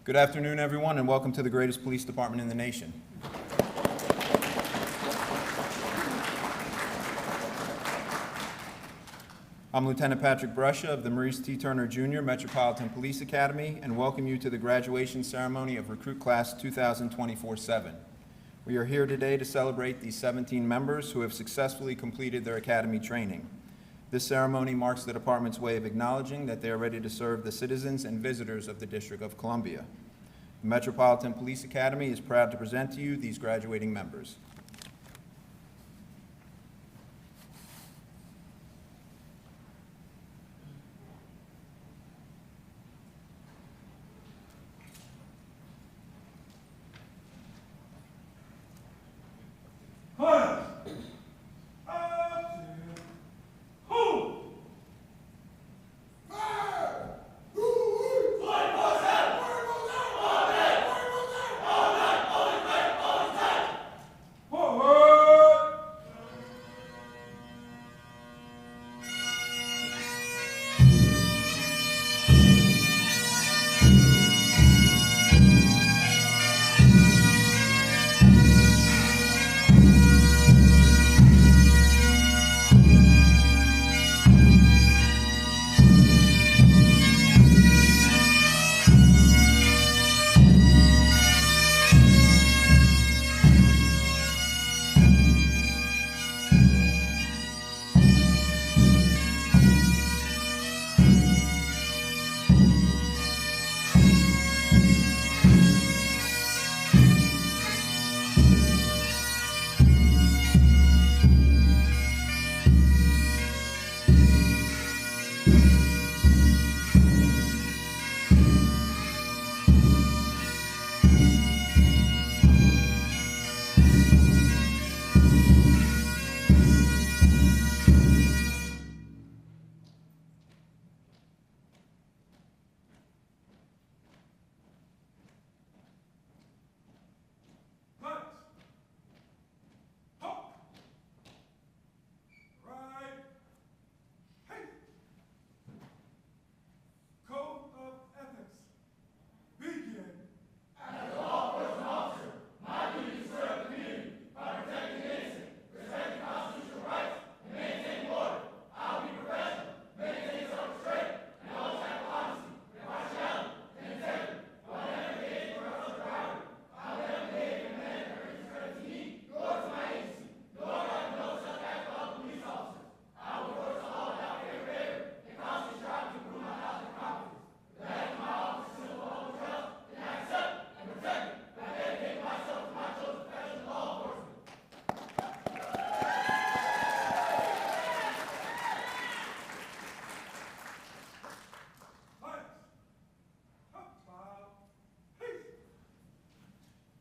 Good afternoon, everyone, and welcome to the greatest police department in the nation. I'm Lieutenant Patrick Brescia of the Maurice T. Turner Jr. Metropolitan Police Academy, and welcome you to the graduation ceremony of Recruit Class 2024-7. We are here today to celebrate these 17 members who have successfully completed their academy training. This ceremony marks the department's way of acknowledging that they are ready to serve the citizens and visitors of the District of Columbia. The Metropolitan Police Academy is proud to present to you these graduating members.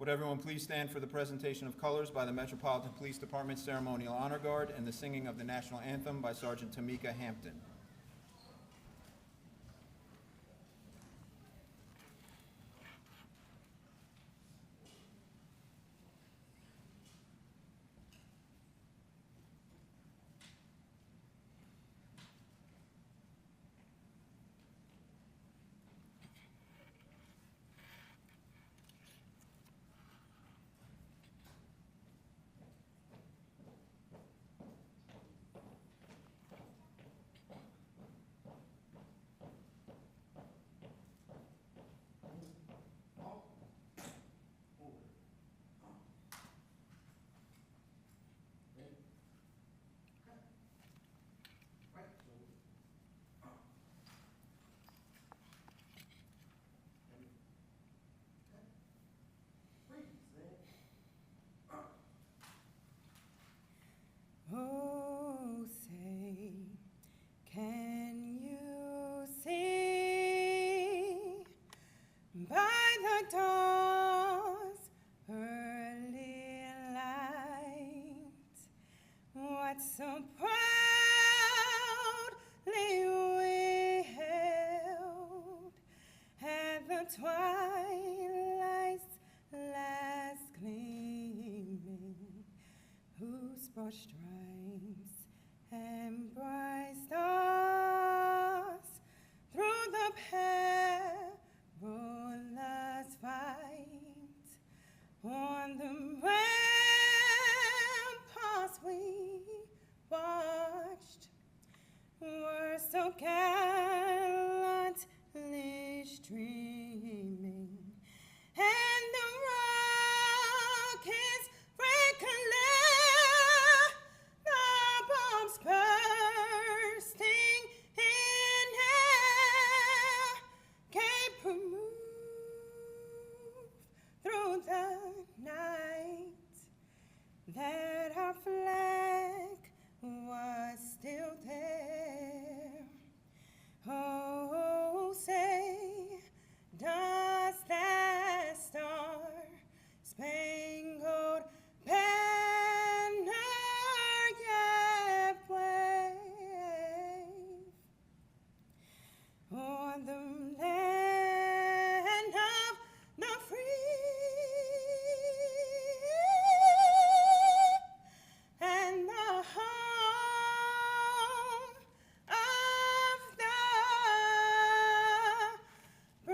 Would everyone please stand for the presentation of colors by the Metropolitan Police Department Ceremonial Honor Guard and the singing of the National Anthem by Sergeant Tamika Hampton. Oh, say, can you see by the dawn's early light what so proudly we held at the twilight's last gleaming, whose broad stripes and bright stars through the perilous On the ramparts we watched were so gallantly streaming, and the rockets red clear, the bombs bursting in air, gave proof through the night that our flag was still there. Oh, say, does that star-spangled banner yet wave on the land of the free and the home of the brave?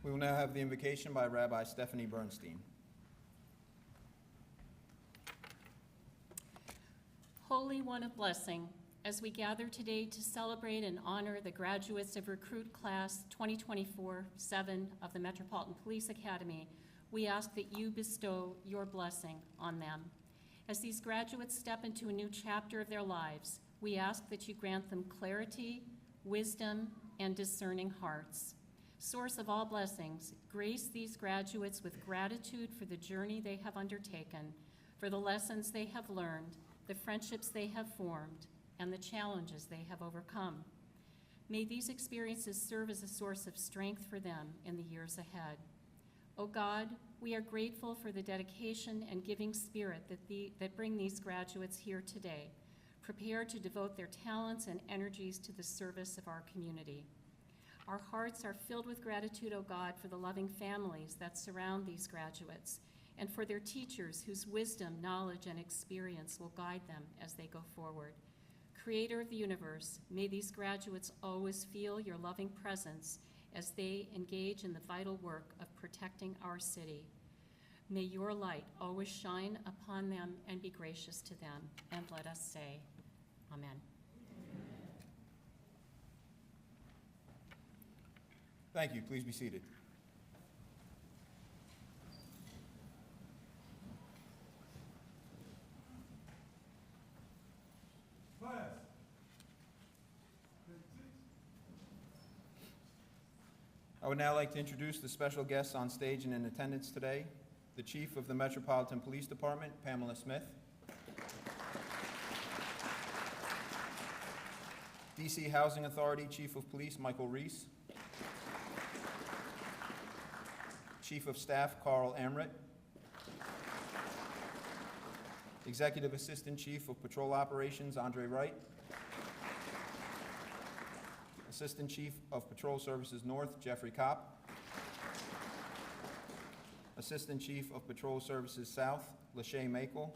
We will now have the invocation by Rabbi Stephanie Bernstein. Holy One of Blessing, as we gather today to celebrate and honor the graduates of Recruit Class 2024-7 of the Metropolitan Police Academy, we ask that you bestow your blessing on them. As these graduates step into a new chapter of their lives, we ask that you grant them clarity, wisdom, and discerning hearts. Source of all blessings, grace these graduates with gratitude for the journey they have undertaken, for the lessons they have learned, the friendships they have formed, and the challenges they have overcome. May these experiences serve as a source of strength for them in the years ahead. O God, we are grateful for the dedication and giving spirit that bring these graduates here today, prepared to devote their talents and energies to the service of our community. Our hearts are filled with gratitude, O God, for the loving families that surround these graduates and for their teachers whose wisdom, knowledge, and experience will guide them as they go forward. Creator of the universe, may these graduates always feel your loving presence as they engage in the vital work of protecting our city. May your light always shine upon them and be gracious to them. And let us say, Amen. Thank you. Please be seated. I would now like to introduce the special guests on stage and in attendance today. The Chief of the Metropolitan Police Department, Pamela Smith. DC Housing Authority Chief of Police, Michael Reese. Chief of Staff, Carl Amrit. Executive Assistant Chief of Patrol Operations, Andre Wright. Assistant Chief of Patrol Services North, Jeffrey Kopp. Assistant Chief of Patrol Services South, Lachey Makel.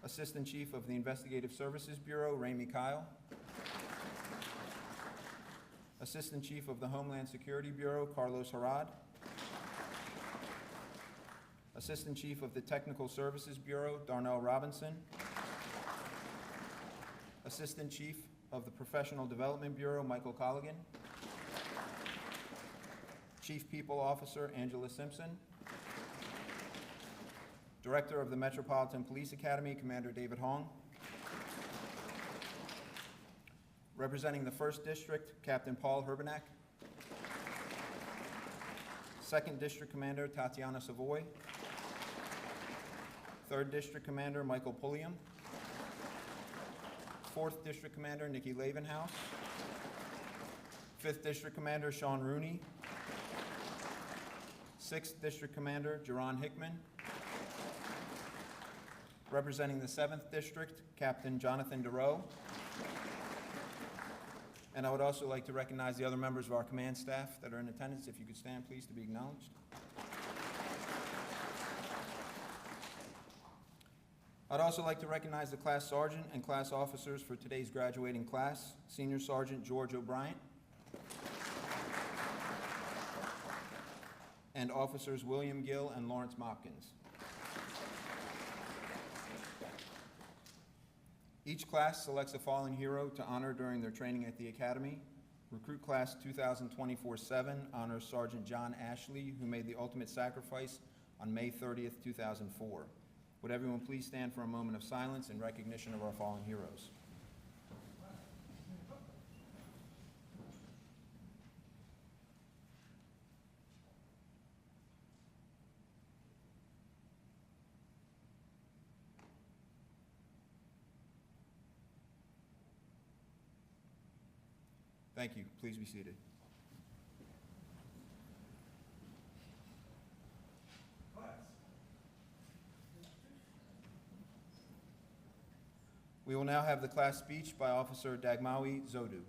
Assistant Chief of the Investigative Services Bureau, Ramey Kyle. Assistant Chief of the Homeland Security Bureau, Carlos Harad. Assistant Chief of the Technical Services Bureau, Darnell Robinson. Assistant Chief of the Professional Development Bureau, Michael Colligan. Chief People Officer, Angela Simpson. Director of the Metropolitan Police Academy, Commander David Hong. Representing the 1st District, Captain Paul Herbenak. 2nd District Commander, Tatiana Savoy. 3rd District Commander, Michael Pulliam. 4th District Commander, Nikki Lavenhouse. 5th District Commander, Sean Rooney. 6th District Commander, Jerron Hickman. Representing the 7th District, Captain Jonathan DeRoe. And I would also like to recognize the other members of our command staff that are in attendance. If you could stand, please, to be acknowledged. I'd also like to recognize the class sergeant and class officers for today's graduating class. Senior Sergeant George O'Brien and Officers William Gill and Lawrence Mopkins. Each class selects a fallen hero to honor during their training at the Academy. Recruit Class 2024-7 honors Sergeant John Ashley, who made the ultimate sacrifice on May 30th, 2004. Would everyone please stand for a moment of silence in recognition of our fallen heroes? Thank you. Please be seated. We will now have the class speech by Officer Dagmawi Zodu.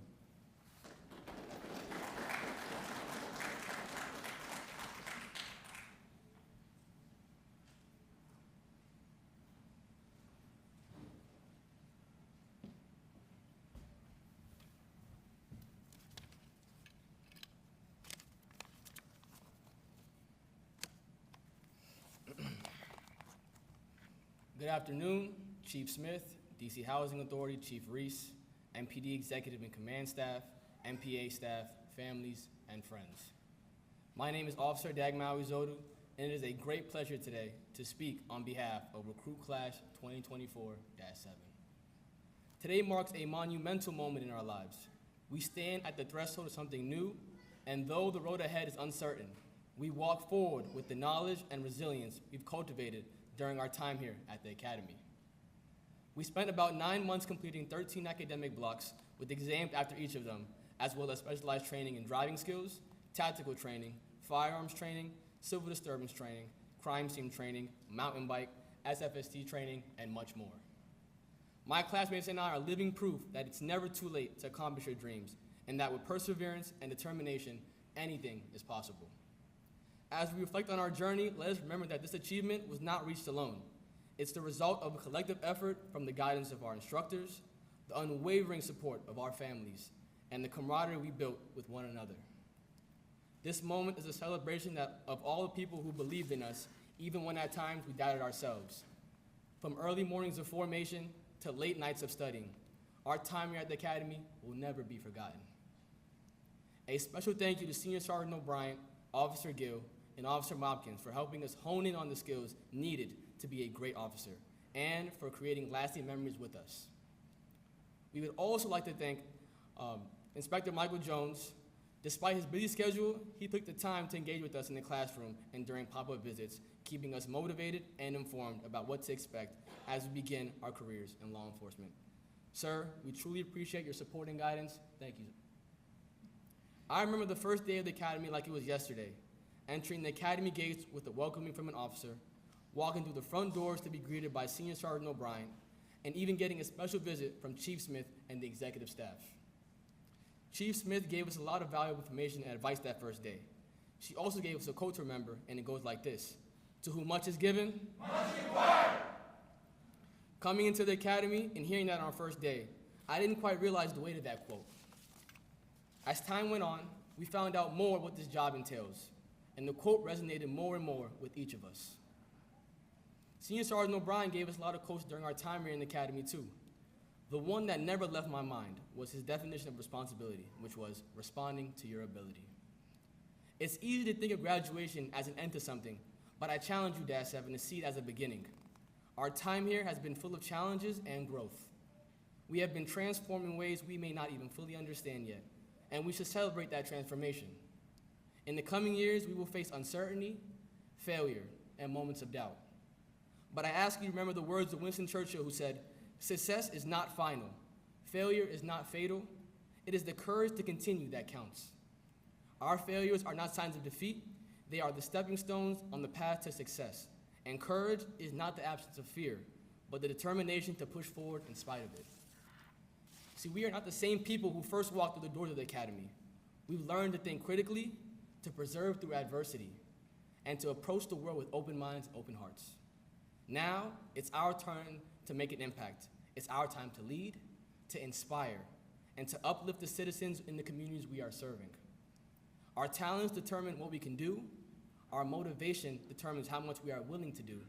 Good afternoon, Chief Smith, DC Housing Authority, Chief Reese, MPD Executive and Command Staff, MPA staff, families, and friends. My name is Officer Dagmawi Zodu, and it is a great pleasure today to speak on behalf of Recruit Class 2024-7. Today marks a monumental moment in our lives. We stand at the threshold of something new, and though the road ahead is uncertain, we walk forward with the knowledge and resilience we've cultivated during our time here at the Academy. We spent about 9 months completing 13 academic blocks with exams after each of them, as well as specialized training in driving skills, tactical training, firearms training, civil disturbance training, crime scene training, mountain bike, SFST training, and much more. My classmates and I are living proof that it's never too late to accomplish your dreams, and that with perseverance and determination, anything is possible. As we reflect on our journey, let us remember that this achievement was not reached alone. It's the result of a collective effort from the guidance of our instructors, the unwavering support of our families, and the camaraderie we built with one another. This moment is a celebration of all the people who believed in us, even when at times we doubted ourselves. From early mornings of formation to late nights of studying, our time here at the Academy will never be forgotten. A special thank you to Senior Sergeant O'Brien, Officer Gill, and Officer Mopkins for helping us hone in on the skills needed to be a great officer, and for creating lasting memories with us. We would also like to thank Inspector Michael Jones. Despite his busy schedule, he took the time to engage with us in the classroom and during pop-up visits, keeping us motivated and informed about what to expect as we begin our careers in law enforcement. Sir, we truly appreciate your support and guidance. Thank you. I remember the first day of the Academy like it was yesterday, entering the Academy gates with a welcoming from an officer, walking through the front doors to be greeted by Senior Sergeant O'Brien, and even getting a special visit from Chief Smith and the executive staff. Chief Smith gave us a lot of valuable information and advice that first day. She also gave us a quote to remember, and it goes like this: "To whom much is given, much required." Coming into the Academy and hearing that on our first day, I didn't quite realize the weight of that quote. As time went on, we found out more what this job entails, and the quote resonated more and more with each of us. Senior Sergeant O'Brien gave us a lot of quotes during our time here in the academy too. The one that never left my mind was his definition of responsibility, which was responding to your ability. It's easy to think of graduation as an end to something, but I challenge you, -7, to see it as a beginning. Our time here has been full of challenges and growth. We have been transformed in ways we may not even fully understand yet, and we should celebrate that transformation. In the coming years, we will face uncertainty, failure, and moments of doubt. But I ask you to remember the words of Winston Churchill, who said, "Success is not final. Failure is not fatal. It is the courage to continue that counts." Our failures are not signs of defeat. They are the stepping stones on the path to success. And courage is not the absence of fear, but the determination to push forward in spite of it. See, we are not the same people who first walked through the doors of the academy. We've learned to think critically, to persevere through adversity, and to approach the world with open minds and open hearts. Now, it's our turn to make an impact. It's our time to lead, to inspire, and to uplift the citizens in the communities we are serving. Our talents determine what we can do, our motivation determines how much we are willing to do,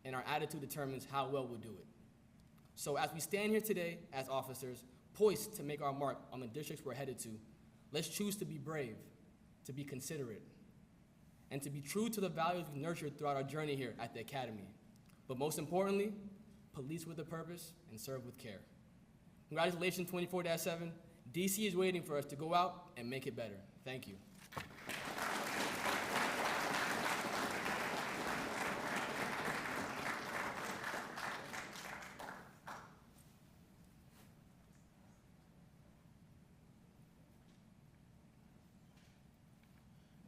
and our attitude determines how well we'll do it. So as we stand here today as officers, poised to make our mark on the districts we're headed to, let's choose to be brave, to be considerate, and to be true to the values we've nurtured throughout our journey here at the Academy. But most importantly, police with a purpose and serve with care. Congratulations, 24-7. DC is waiting for us to go out and make it better. Thank you.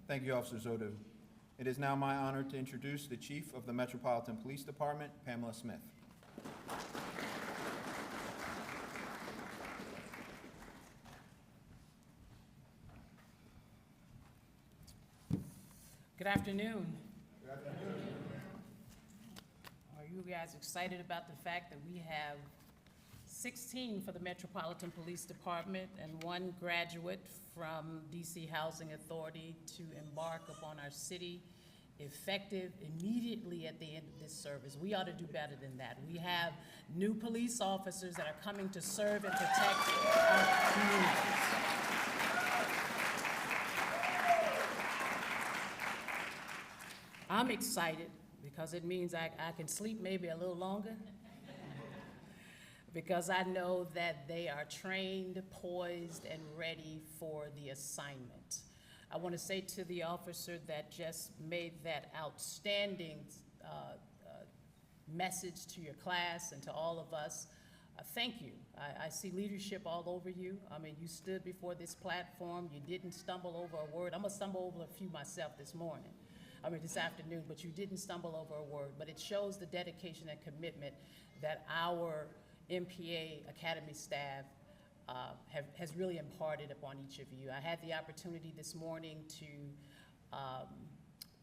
Thank you, Officer Zodu. It is now my honor to introduce the Chief of the Metropolitan Police Department, Pamela Smith. Good afternoon. Good afternoon. Are you guys excited about the fact that we have 16 for the Metropolitan Police Department and 1 graduate from DC Housing Authority to embark upon our city effective immediately at the end of this service? We ought to do better than that. We have new police officers that are coming to serve and protect our communities. I'm excited because it means I can sleep maybe a little longer because I know that they are trained, poised, and ready for the assignment. I want to say to the officer that just made that outstanding message to your class and to all of us, thank you. I see leadership all over you. I mean, you stood before this platform. You didn't stumble over a word. I'm going to stumble over a few myself this afternoon, but you didn't stumble over a word. But it shows the dedication and commitment that our MPA Academy staff has really imparted upon each of you. I had the opportunity this morning to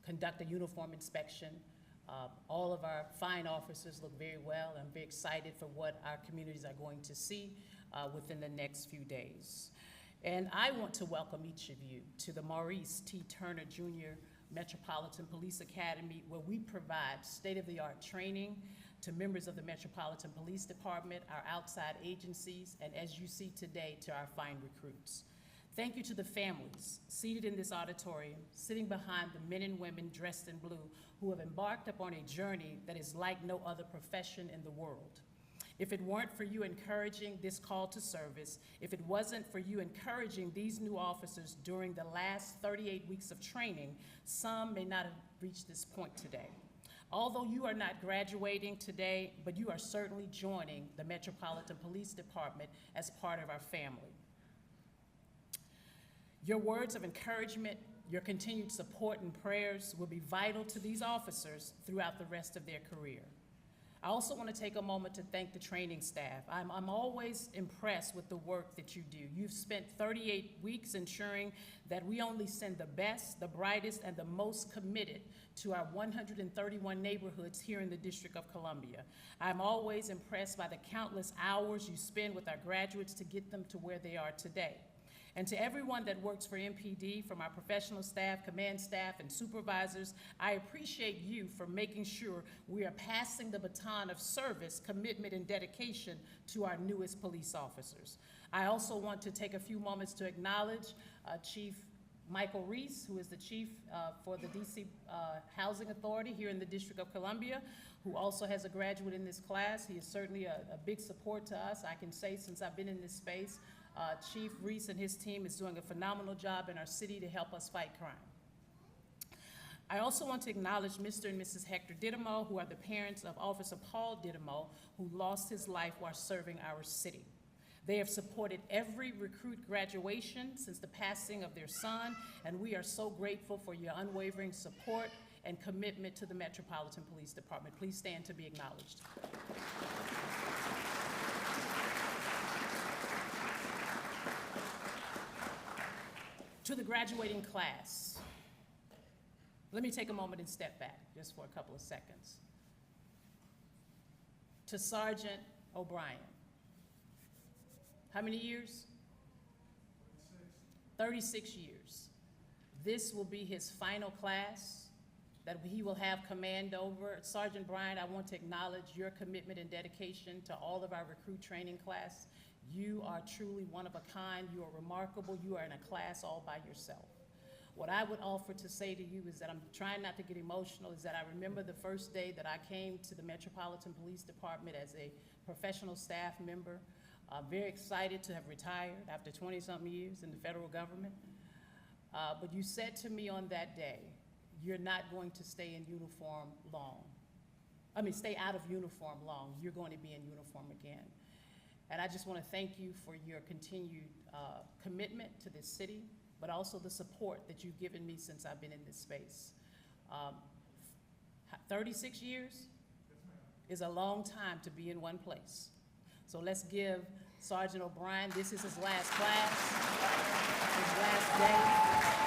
conduct a uniform inspection. All of our fine officers look very well. I'm very excited for what our communities are going to see within the next few days. And I want to welcome each of you to the Maurice T. Turner Jr. Metropolitan Police Academy, where we provide state-of-the-art training to members of the Metropolitan Police Department, our outside agencies, and as you see today, to our fine recruits. Thank you to the families seated in this auditorium, sitting behind the men and women dressed in blue who have embarked upon a journey that is like no other profession in the world. If it weren't for you encouraging this call to service, if it wasn't for you encouraging these new officers during the last 38 weeks of training, some may not have reached this point today. Although you are not graduating today, but you are certainly joining the Metropolitan Police Department as part of our family. Your words of encouragement, your continued support and prayers will be vital to these officers throughout the rest of their career. I also want to take a moment to thank the training staff. I'm always impressed with the work that you do. You've spent 38 weeks ensuring that we only send the best, the brightest, and the most committed to our 131 neighborhoods here in the District of Columbia. I'm always impressed by the countless hours you spend with our graduates to get them to where they are today. And to everyone that works for MPD, from our professional staff, command staff, and supervisors, I appreciate you for making sure we are passing the baton of service, commitment, and dedication to our newest police officers. I also want to take a few moments to acknowledge Chief Michael Reese, who is the chief for the DC Housing Authority here in the District of Columbia, who also has a graduate in this class. He is certainly a big support to us. I can say since I've been in this space, Chief Reese and his team is doing a phenomenal job in our city to help us fight crime. I also want to acknowledge Mr. and Mrs. Hector Dittamo, who are the parents of Officer Paul Dittamo, who lost his life while serving our city. They have supported every recruit graduation since the passing of their son, and we are so grateful for your unwavering support and commitment to the Metropolitan Police Department. Please stand to be acknowledged. To the graduating class, let me take a moment and step back just for a couple of seconds. To Sergeant O'Brien. How many years? 36 years. This will be his final class that he will have command over. Sergeant Bryan, I want to acknowledge your commitment and dedication to all of our recruit training class. You are truly one of a kind. You are remarkable. You are in a class all by yourself. What I would offer to say to you is that I'm trying not to get emotional, is that I remember the first day that I came to the Metropolitan Police Department as a professional staff member. I'm very excited to have retired after 20-something years in the federal government. But you said to me on that day, you're not going to stay in uniform long. Stay out of uniform long. You're going to be in uniform again. And I just want to thank you for your continued commitment to this city, but also the support that you've given me since I've been in this space. 36 years is a long time to be in one place. So let's give Sergeant O'Brien, this is his last class, his last day.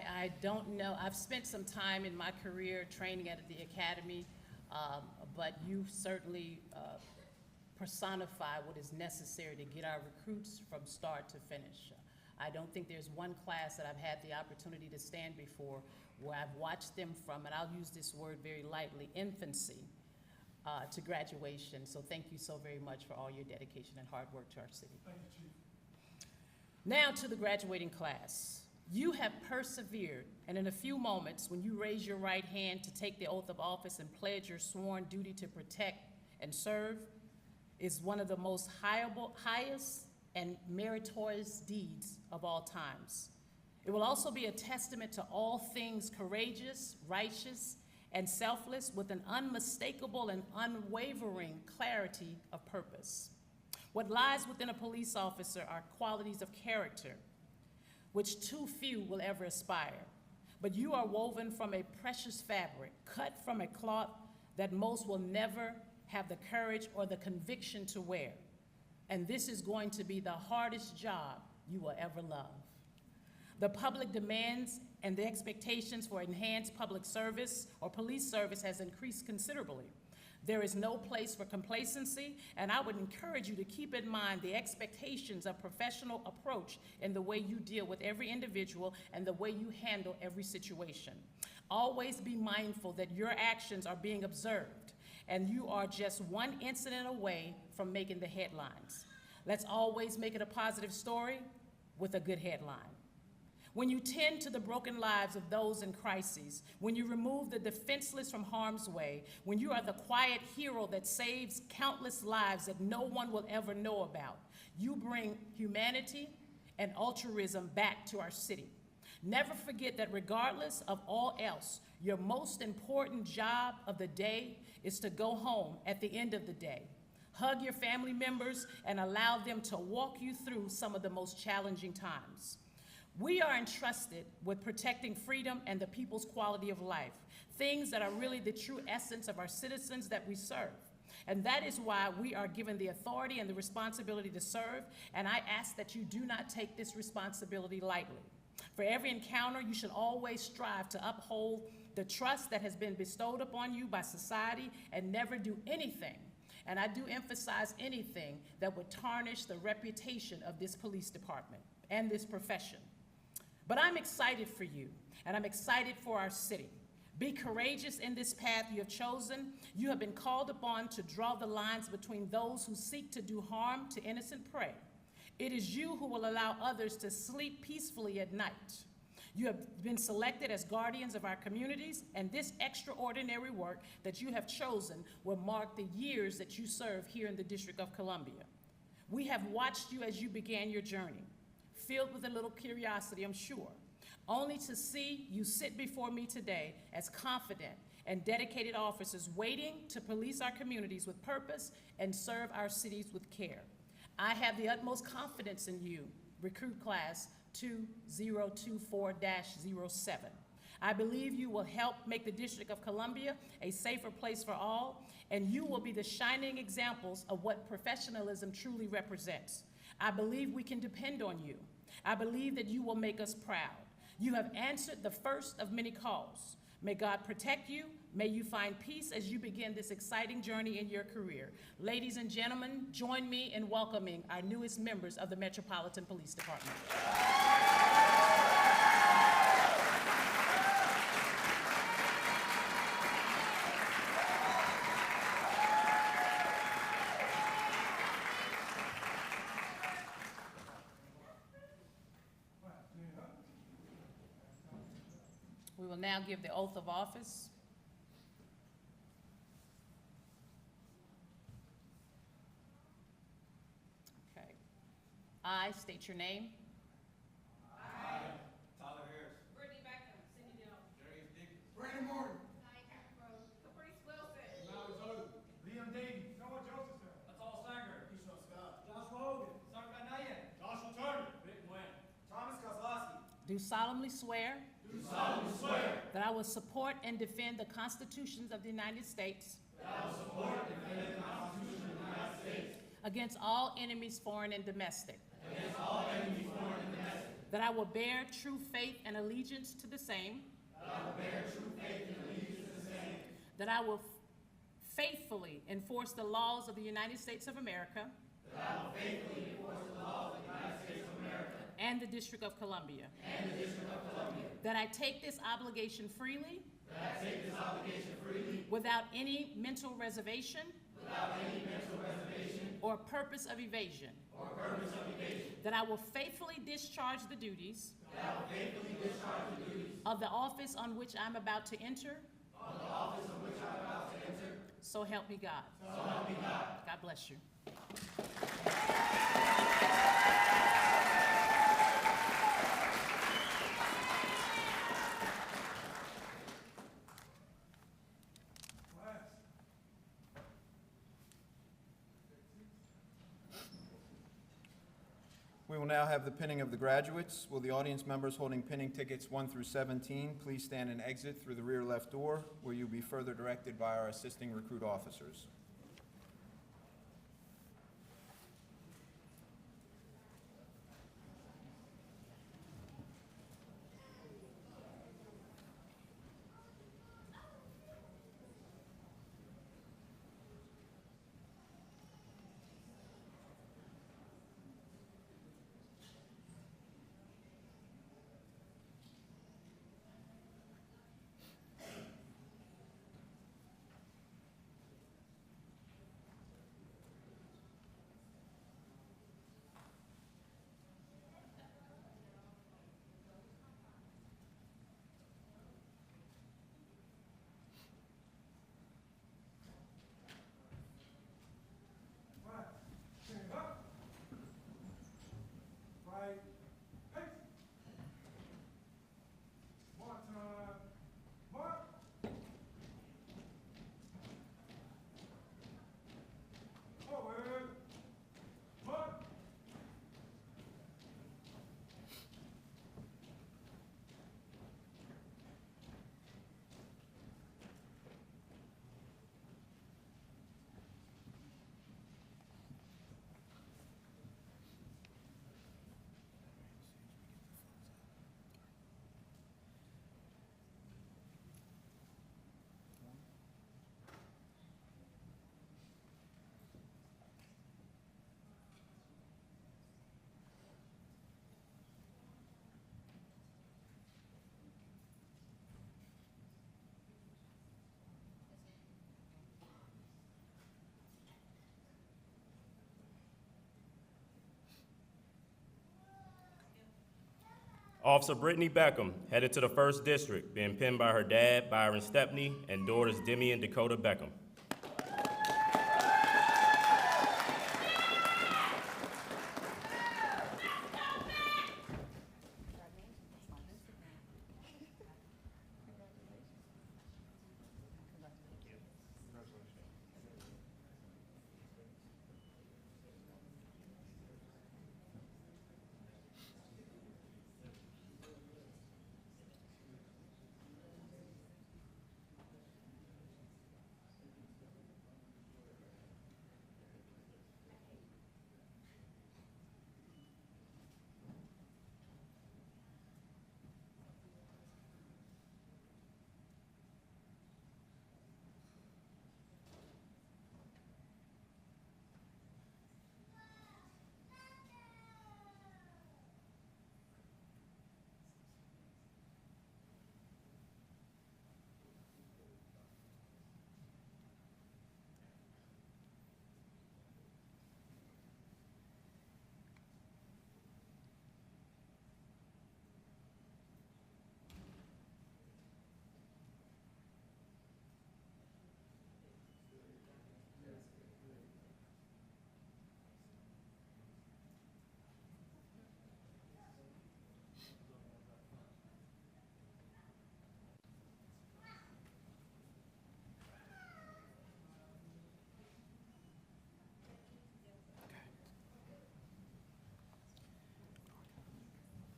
I don't know, I've spent some time in my career training at the academy, but you certainly personify what is necessary to get our recruits from start to finish. I don't think there's one class that I've had the opportunity to stand before where I've watched them from, and I'll use this word very lightly, infancy to graduation. So thank you so very much for all your dedication and hard work to our city. Thank you, Chief. Now to the graduating class. You have persevered, and in a few moments, when you raise your right hand to take the oath of office and pledge your sworn duty to protect and serve, is one of the most highest and meritorious deeds of all times. It will also be a testament to all things courageous, righteous, and selfless, with an unmistakable and unwavering clarity of purpose. What lies within a police officer are qualities of character, which too few will ever aspire. But you are woven from a precious fabric, cut from a cloth that most will never have the courage or the conviction to wear. And this is going to be the hardest job you will ever love. The public demands and the expectations for enhanced public service or police service has increased considerably. There is no place for complacency, and I would encourage you to keep in mind the expectations of professional approach in the way you deal with every individual and the way you handle every situation. Always be mindful that your actions are being observed, and you are just one incident away from making the headlines. Let's always make it a positive story with a good headline. When you tend to the broken lives of those in crises, when you remove the defenseless from harm's way, when you are the quiet hero that saves countless lives that no one will ever know about, you bring humanity and altruism back to our city. Never forget that regardless of all else, your most important job of the day is to go home at the end of the day. Hug your family members and allow them to walk you through some of the most challenging times. We are entrusted with protecting freedom and the people's quality of life, things that are really the true essence of our citizens that we serve. And that is why we are given the authority and the responsibility to serve, and I ask that you do not take this responsibility lightly. For every encounter, you should always strive to uphold the trust that has been bestowed upon you by society and never do anything, and I do emphasize anything, that would tarnish the reputation of this police department and this profession. But I'm excited for you, and I'm excited for our city. Be courageous in this path you have chosen. You have been called upon to draw the lines between those who seek to do harm to innocent prey. It is you who will allow others to sleep peacefully at night. You have been selected as guardians of our communities, and this extraordinary work that you have chosen will mark the years that you serve here in the District of Columbia. We have watched you as you began your journey, filled with a little curiosity, I'm sure, only to see you sit before me today as confident and dedicated officers waiting to police our communities with purpose and serve our cities with care. I have the utmost confidence in you, recruit class 2024-07. I believe you will help make the District of Columbia a safer place for all, and you will be the shining examples of what professionalism truly represents. I believe we can depend on you. I believe that you will make us proud. You have answered the first of many calls. May God protect you. May you find peace as you begin this exciting journey in your career. Ladies and gentlemen, join me in welcoming our newest members of the Metropolitan Police Department. We will now give the oath of office. Okay. I state your name. Tyler Harris. Brittany Beckham, Cindy Dillon. Darius Dickens. Brandon Morton. Caprice Wilson. Miles Odom. Liam Davey. Noah Josephson. Atal Sanger. Keyshawn Scott. Joshua Hogan. Sarkar Nayan. Joshua Turner. Vic Nguyen. Thomas Kozlowski. Do solemnly swear. Do solemnly swear. That I will support and defend the constitutions of the United States. That I will support and defend the Constitution of the United States. Against all enemies, foreign and domestic. Against all enemies, foreign and domestic. That I will bear true faith and allegiance to the same. That I will bear true faith and allegiance to the same. That I will faithfully enforce the laws of the United States of America. That I will faithfully enforce the laws of the United States of America. And the District of Columbia. And the District of Columbia. That I take this obligation freely. That I take this obligation freely. Without any mental reservation. Without any mental reservation. Or purpose of evasion. Or purpose of evasion. That I will faithfully discharge the duties. That I will faithfully discharge the duties. Of the office on which I'm about to enter. Of the office on which I'm about to enter. So help me God. So help me God. God bless you. We will now have the pinning of the graduates. Will the audience members holding pinning tickets 1 through 17 please stand and exit through the rear left door, where you'll be further directed by our assisting recruit officers. Officer Brittany Beckham, headed to the 1st District, being pinned by her dad, Byron Stepney, and daughters Demi and Dakota Beckham.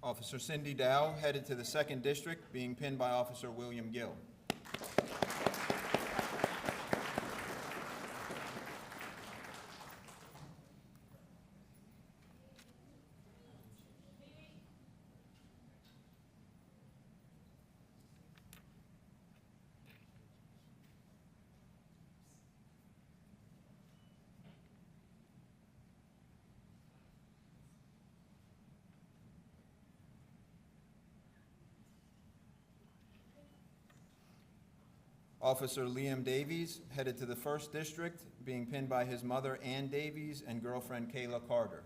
Officer Cindy Dow, headed to the 2nd District, being pinned by Officer William Gill. Officer Liam Davies, headed to the 1st District, being pinned by his mother, Ann Davies, and girlfriend, Kayla Carter.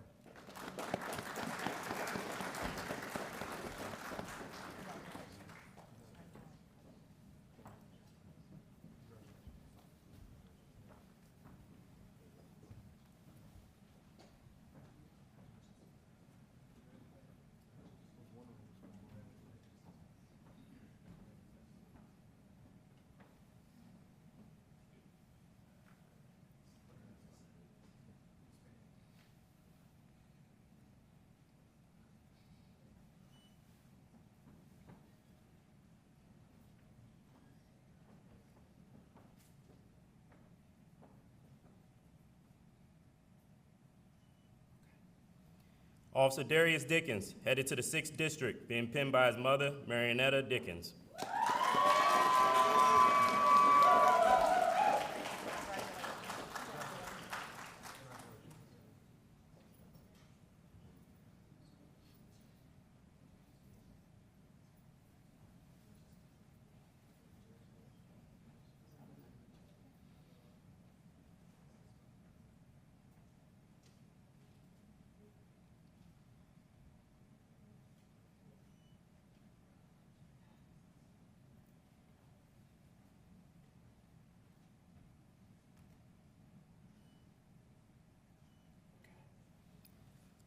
Officer Darius Dickens, headed to the 6th District, being pinned by his mother, Marionetta Dickens.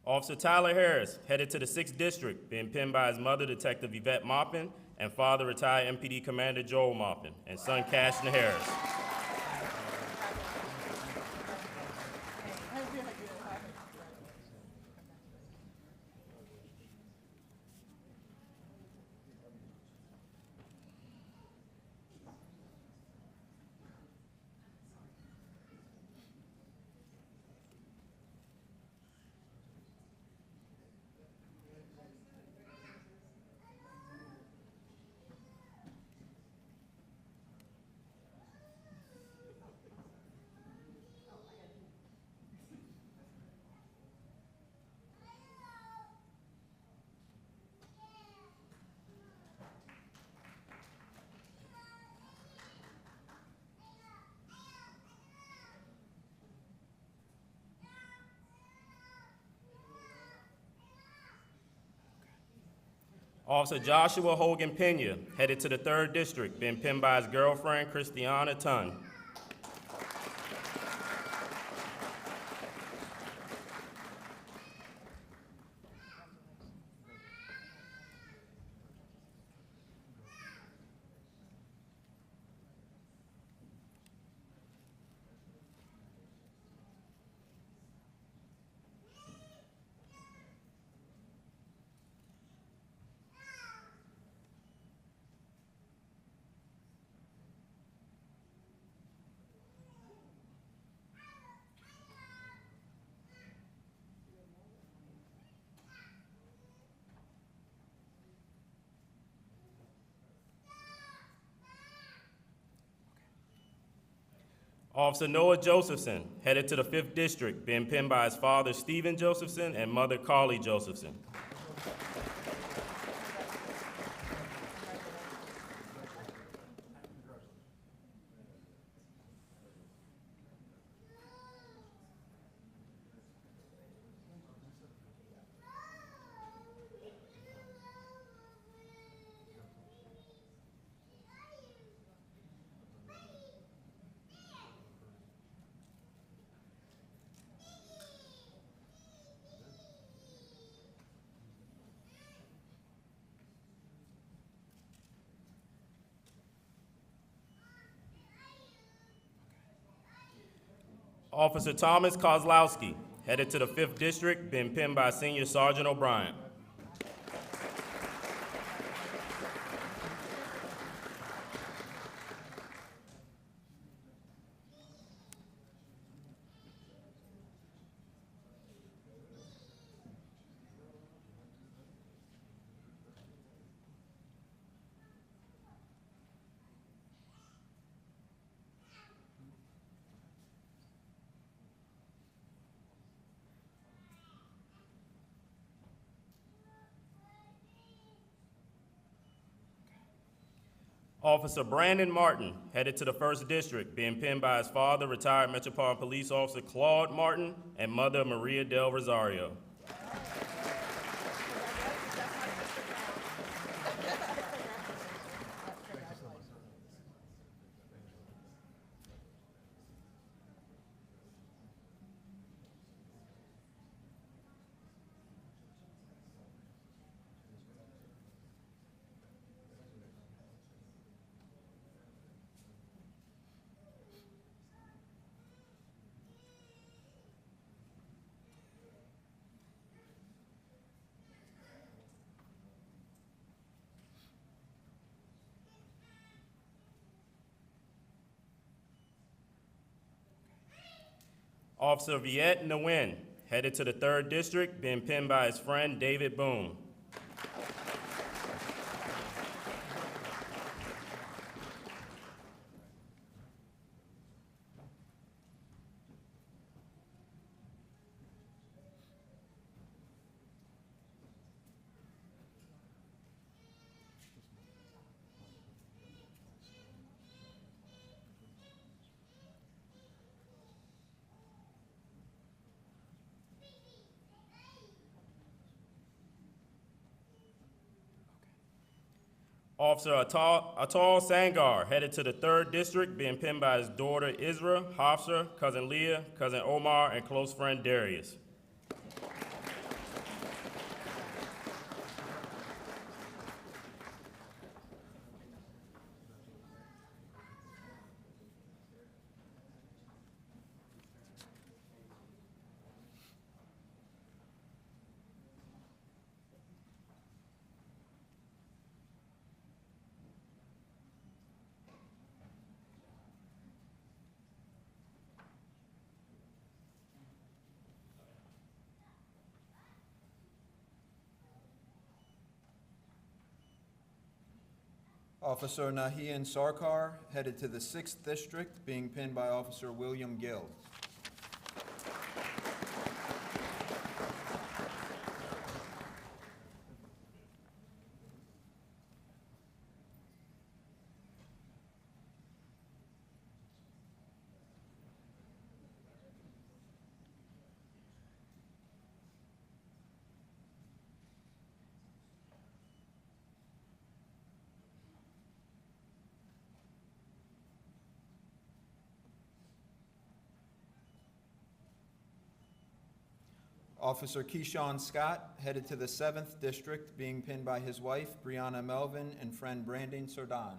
Officer Tyler Harris, headed to the 6th District, being pinned by his mother, Detective Yvette Maupin, and father, retired MPD Commander Joel Maupin, and son, Cashton Harris. Officer Joshua Hogan Pena, headed to the 3rd District, being pinned by his girlfriend, Christiana Tun. Officer Noah Josephson, headed to the 5th District, being pinned by his father, Stephen Josephson, and mother, Carly Josephson. Officer Thomas Kozlowski, headed to the 5th District, being pinned by Senior Sergeant O'Brien. Officer Brandon Martin, headed to the 1st District, being pinned by his father, retired Metropolitan Police Officer Claude Martin, and mother, Maria Del Rosario. Officer Viet Nguyen, headed to the 3rd District, being pinned by his friend, David Boone. Officer Atal Sangar, headed to the 3rd District, being pinned by his daughter Isra, Hafsa, cousin Leah, cousin Omar, and close friend Darius. Officer Nahian Sarkar, headed to the 6th District, being pinned by Officer William Gill. Officer Keyshawn Scott, headed to the 7th District, being pinned by his wife, Brianna Melvin, and friend Brandon Sordon.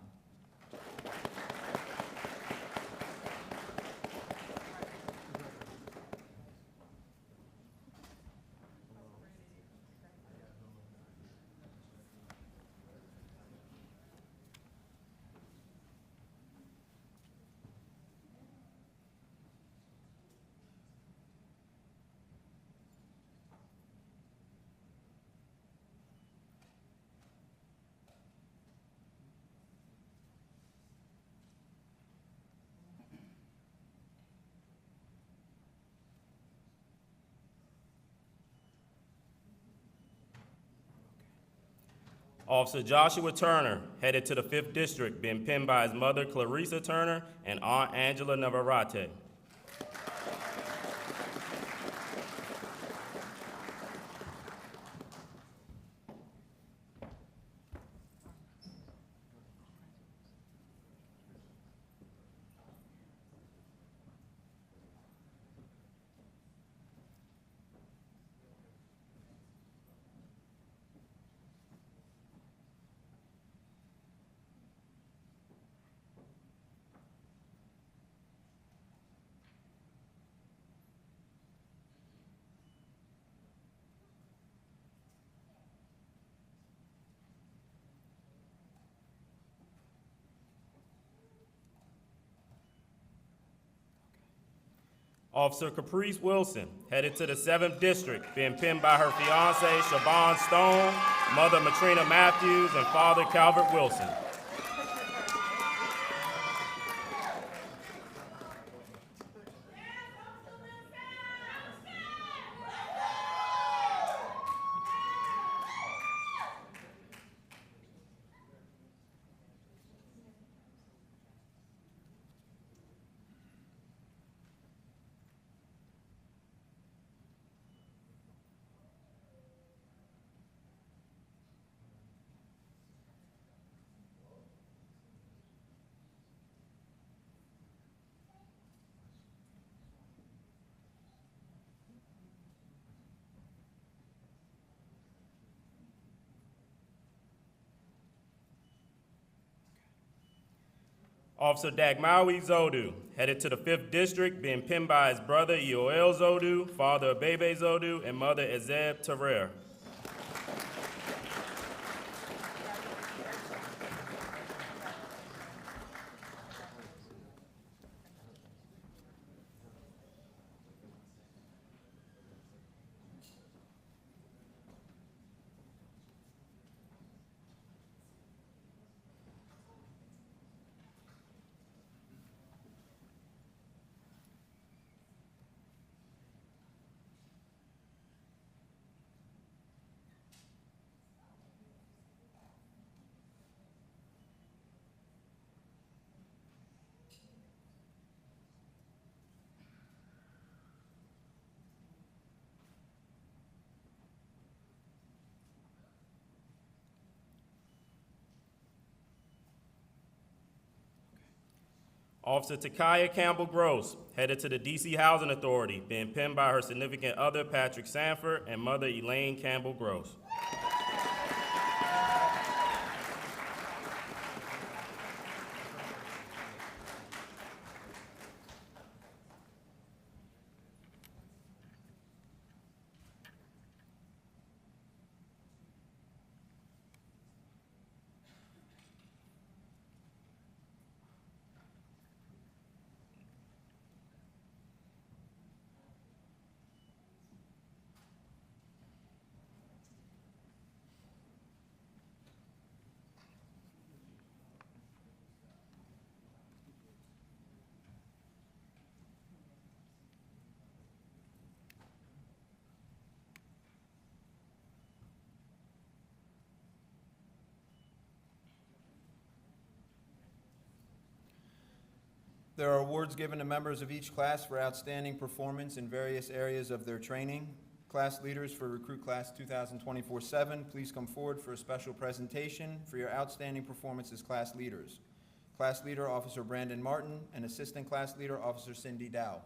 Officer Joshua Turner, headed to the 5th District, being pinned by his mother, Clarissa Turner, and Aunt Angela Navarrete. Officer Caprice Wilson, headed to the 7th District, being pinned by her fiance, Siobhan Stone, mother Matrina Matthews, and father Calvert Wilson. Officer Dagmawi Zodu, headed to the 5th District, being pinned by his brother Yoel Zodu, father Abebe Zodu, and mother Ezeb Terrer. Officer Takaya Campbell Gross, headed to the DC Housing Authority, being pinned by her significant other, Patrick Sanford, and mother, Elaine Campbell Gross. There are awards given to members of each class for outstanding performance in various areas of their training. Class leaders for Recruit Class 2024-7, please come forward for a special presentation for your outstanding performance as class leaders. Class Leader Officer Brandon Martin and Assistant Class Leader Officer Cindy Dow.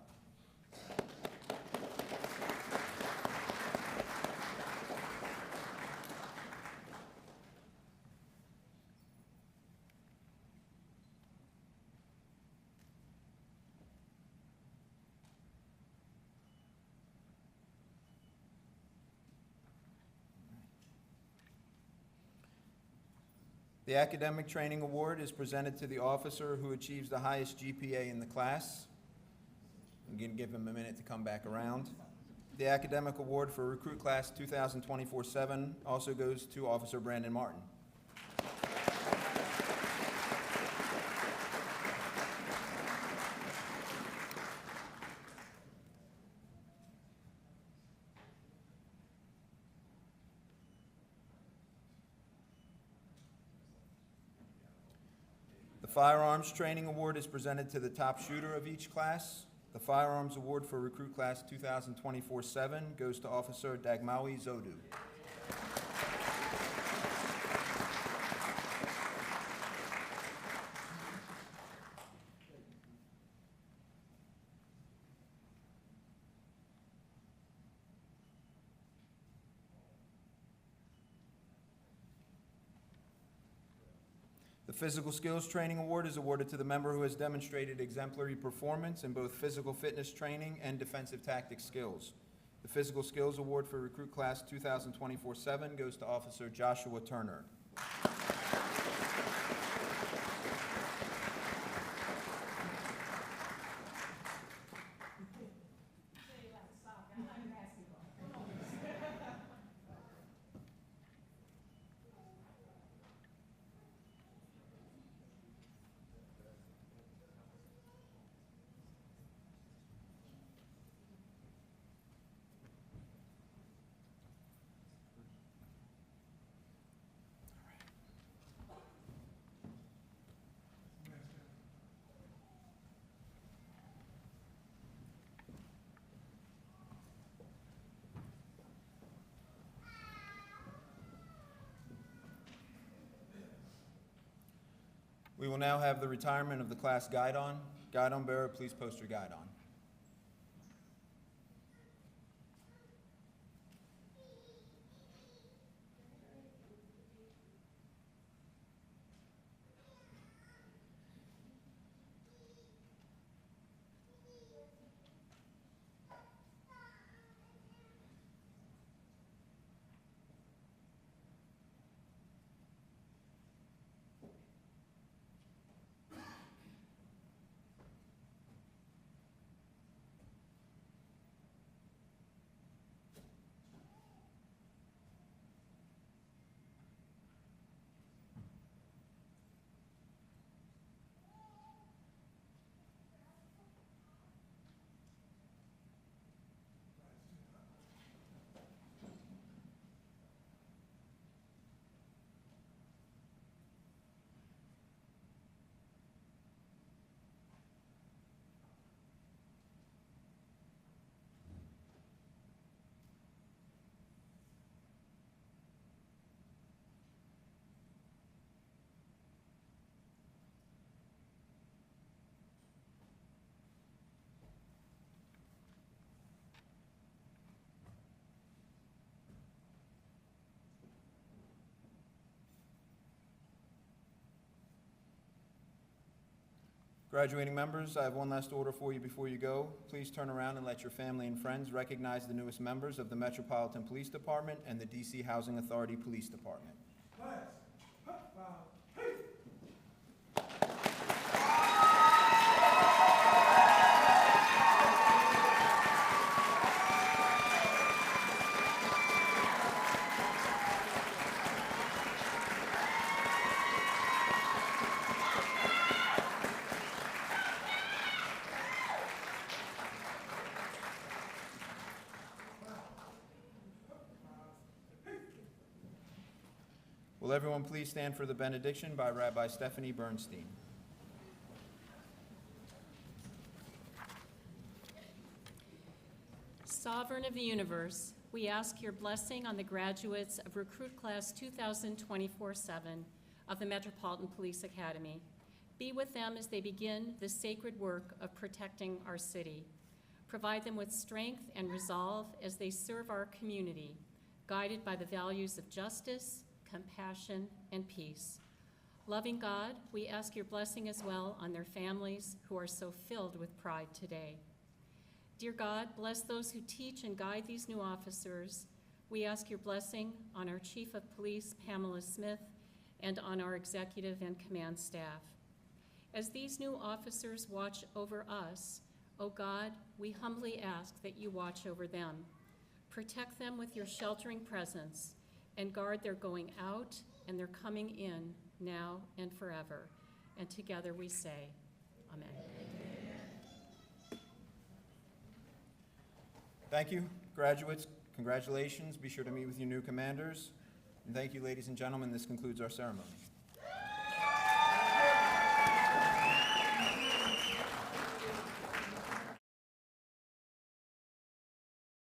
The Academic Training Award is presented to the officer who achieves the highest GPA in the class. I'm going to give him a minute to come back around. The Academic Award for Recruit Class 2024-7 also goes to Officer Brandon Martin. The Firearms Training Award is presented to the top shooter of each class. The Firearms Award for Recruit Class 2024-7 goes to Officer Dagmawi Zodu. The Physical Skills Training Award is awarded to the member who has demonstrated exemplary performance in both physical fitness training and defensive tactics skills. The Physical Skills Award for Recruit Class 2024-7 goes to Officer Joshua Turner. We will now have the retirement of the class guidon. Guidon bearer, please post your guidon. Graduating members, I have one last order for you before you go. Please turn around and let your family and friends recognize the newest members of the Metropolitan Police Department and the DC Housing Authority Police Department. Class. Will everyone please stand for the benediction by Rabbi Stephanie Bernstein. Sovereign of the universe, we ask your blessing on the graduates of Recruit Class 2024-7 of the Metropolitan Police Academy. Be with them as they begin the sacred work of protecting our city. Provide them with strength and resolve as they serve our community, guided by the values of justice, compassion, and peace. Loving God, we ask your blessing as well on their families who are so filled with pride today. Dear God, bless those who teach and guide these new officers. We ask your blessing on our Chief of Police, Pamela Smith, and on our executive and command staff. As these new officers watch over us, O God, we humbly ask that you watch over them. Protect them with your sheltering presence and guard their going out and their coming in now and forever. And together we say, Amen. Thank you, graduates. Congratulations. Be sure to meet with your new commanders. And thank you, ladies and gentlemen. This concludes our ceremony.